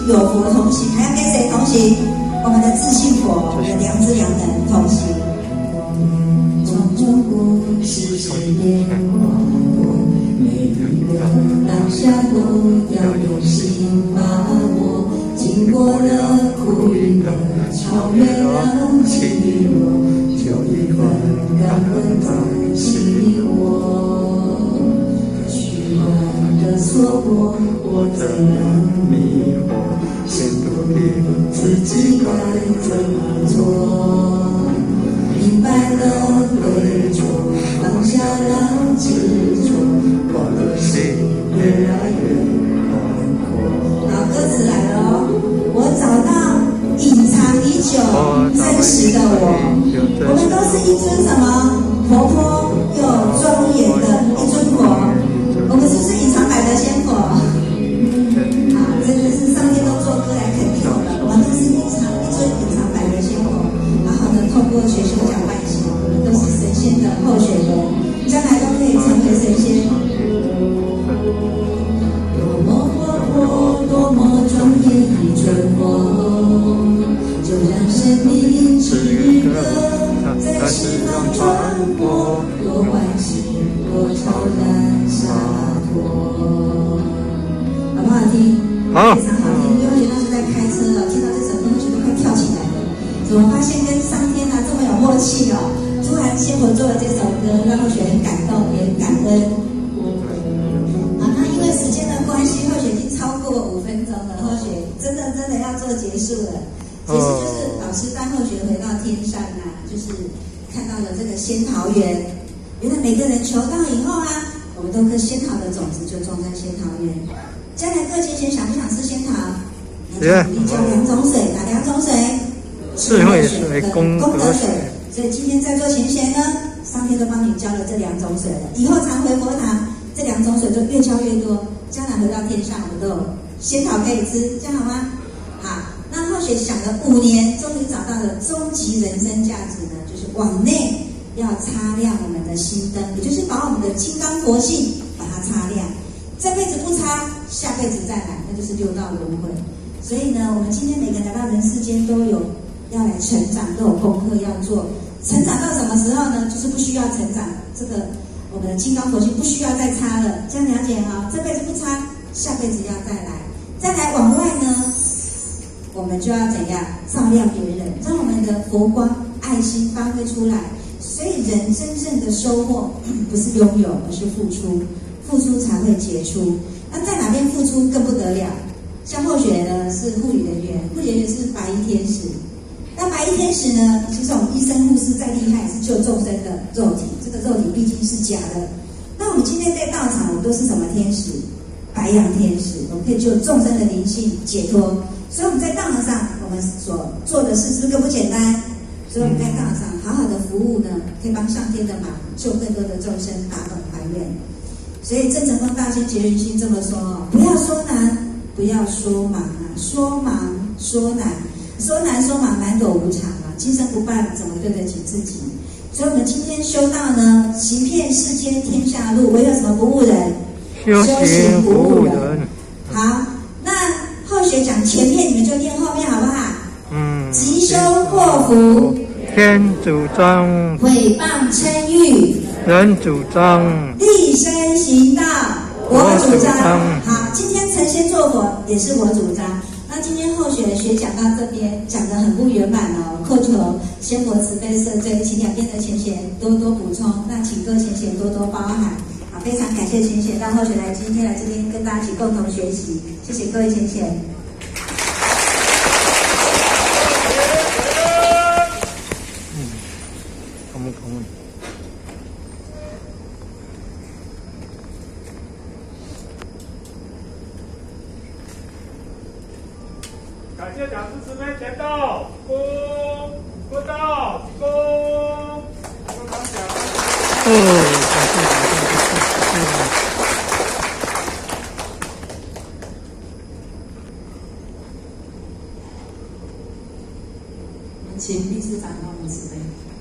有佛同行，还要跟谁同行？我们的自信佛，我们的良知良能同行。从中国世界变化，每一个当下都要用心把握。经过了苦与乐，超越了起落，就一份感恩在心窝。虚幻的错过，我怎样迷惑？先笃定自己该怎么做。明白了对错，放下了执着，我的心越来越宽阔。好，歌词来了哦。我找到隐藏已久真实的我们都是一尊什么活泼又庄严的一尊佛。我们是不是隐藏版的仙佛？好，这个是上天都做歌来肯定我们，我们是一尊隐藏版的仙佛。好好的透过学修讲外行，我们都是神仙的候选人，将来都可以成为神仙。多么活泼，多么庄严一尊佛，就让生命之歌在世上传播，多欢喜，多超然洒脱。好不好听？好，非常好听。因为那时候在开车了，听到这首歌，我觉得快跳起来了。怎么发现跟上天啊这么有默契哦？突然仙佛做了这首歌，让后学很感动，也很感恩。那因为时间的关系，后学已经超过5分钟了，后学真的要做结束了。其实就是老师带后学回到天上啊，就是看到了这个仙桃园。原来每个人求道以后啊，我们都颗仙桃的种子就种在仙桃园。将来各前贤想不想吃仙桃？你就2种水，哪2种水？智慧水、功德水。所以今天在座前贤呢，上天都帮你浇了这2种水了。以后常回佛堂，这2种水就越浇越多。将来回到天上，我们都有仙桃可以吃，这样好吗？好，那后学想了5年，终于找到了终极人生价值呢，就是往内要擦亮我们的心灯，也就是把我们的金刚佛性把它擦亮。这辈子不擦，下辈子再来，那就是6道轮回。所以呢，我们今天每个人来到人世间都有要来成长，都有功课要做。成长到什么时候呢？就是不需要成长，这个我们的金刚佛性不需要再擦了。这样了解哈？这辈子不擦，下辈子要再来。再来往外呢，我们就要怎样照亮别人，让我们的佛光爱心发挥出来。所以人真正的收获不是拥有，而是付出，付出才会结出。那在哪边付出更不得了？像后学呢是护理人员，护理人员是白衣天使。那白衣天使呢，其实我们医生护士再厉害，也是救众生的肉体，这个肉体毕竟是假的。那我们今天在道场，我们都是什么天使？白羊天使，我们可以救众生的灵性解脱。所以我们在道场上，我们所做的事是不是更不简单？所以我们在道场上好好的服务呢，可以帮上天的忙，救更多的众生打本还愿。所以郑成功大仙结缘心这么说：不要说难，不要说忙啊，说忙说难，说难说忙，难躲无常啊。今生不办，怎么对得起自己？所以我们今天修道呢，行遍世间天下路，唯有什么不误人？修行不误人。好，那后学讲前面，你们就念后面好不好？吉凶祸福，天主张；毁谤称誉，人主张；立身行道，我主张。好，今天成仙做佛也是我主张。那今天后学讲到这边，讲得很不圆满哦，叩求仙佛慈悲赦罪，请两边的前贤多多补充，那请各前贤多多包涵。好，非常感谢前贤让后学今天来这边跟大家一起共同学习，谢谢各位前贤。感谢讲师慈悲前道，恭道，恭刚讲。请理事长帮我们慈悲。